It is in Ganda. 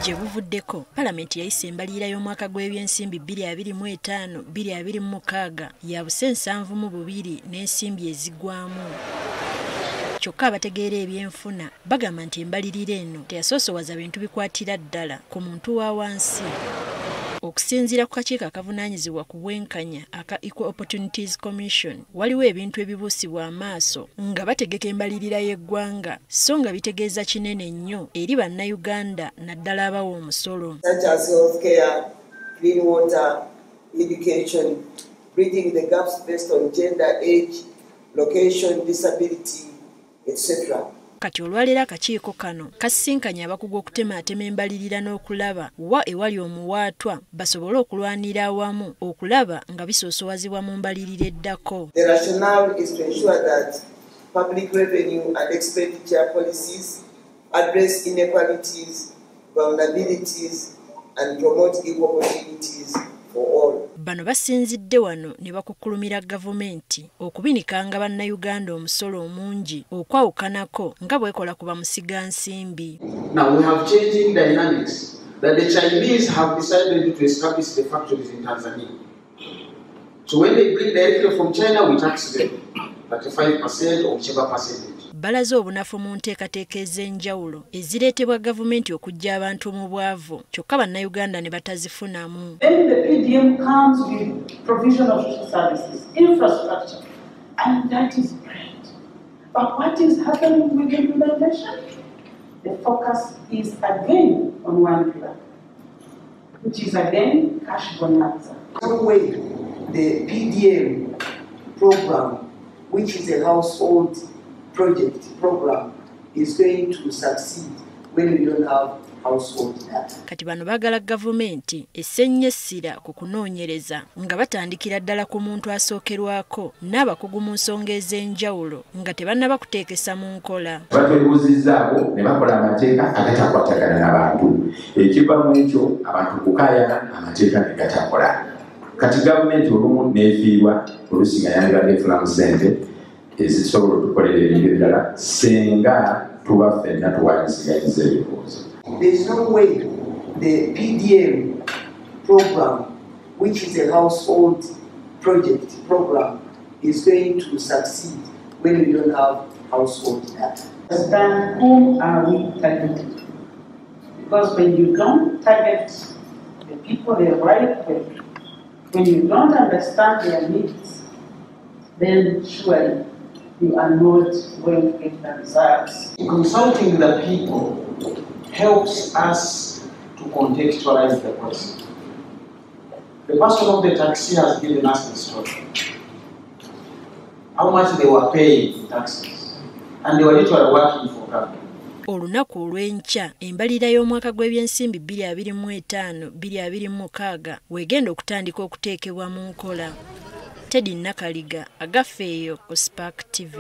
gye buvuddeko Palamenti yayise embalirira y'omwaka gw'ebyensimbi 2025-2026 ya buse 72 n'ensimbi ezigwamu. Kyokka abategeera ebyenfuna bagamba nti embalirira eno teyasoosowaza bintu bikwatira ddala ku muntu wa wansi. Okusinziira ku kakiiko akavunaanyizibwa ku bwenkanya aka Equal Opportunities Commission, waliwo ebintu ebibuusibwa amaaso nga bategeka embalirira y'eggwanga so nga bitegeeza kinene nnyo eri bannayuganda naddala abawa omusolo. Such as healthcare, clean water, education, bridging the gaps based on gender, age, location, disability, etc. Kati olwaleero akakiiko kano kasisinkanye abakugu okutematema embalirira n'okulaba wa ewali omuwaatwa basobole okulwanira awamu okulaba nga bisoosowazibwa mu mbalirira eddako. The rationale is to ensure that public revenue and expenditure policies address inequalities, vulnerabilities and promote equal opportunities for all. Bano basinzidde wano ne bakukkulumira gavumenti okubinikanga bannayuganda omusolo omungi okwawukanako nga bwekola ku bamusigansimbi. Now we have changing dynamics that the Chinese have decided to establish the factories in Tanzania. So when they bring directly from China, we tax them 35% or whichever percentage. Balaze obunafu mu nteekateeka ez'enjawulo ezireetebwa gavumenti okuggya abantu mu bwavu kyokka bannayuganda ne batazifunamu. Then the PDM comes with provision of social services, infrastructure, and that is great. But what is happening with implementation? The focus is again on one pillar, which is again cash bonanza. Some way the PDM program, which is a household program, is going to succeed when we don't have household data. Kati bano bagala gavumenti essenye essira ku kunoonyereza nga batandikira ddala ku muntu asookerwako n'abakugu mu nsonga ez'enjawulo nga tebannaba kuteekesa mu nkola. Batwebuuzizzaako ne bakola amateeka agatakwatagana n'abantu. Ekiva mu ekyo abantu kukaayana amateeka ne gatakola. Kati gavumenti olumu neefiirwa oluusi nga yandiradde efulamu ssente ezisobola okukolera ebintu ebirala senga tuba ffenna tuwanyisiganyizza ebibuuzo. There is no way the PDM program, which is a household program, is going to succeed when we don't have household data. Understand whom are we targeting? Because when you don't target the people the right way, when you don't understand their needs, then surely you are not going to get the results. Consulting the people helps us to contextualize the person. The person of the taxi has given us the story. How much they were paying in taxes. And they were literally working for government. Olunaku olw'enkya embalirira y'omwaka gw'ebyensimbi 2025-2026 wegenda okutandika okuteekebwa mu nkola. Teddy Nakaliga, Agafeeyo ku Spark TV.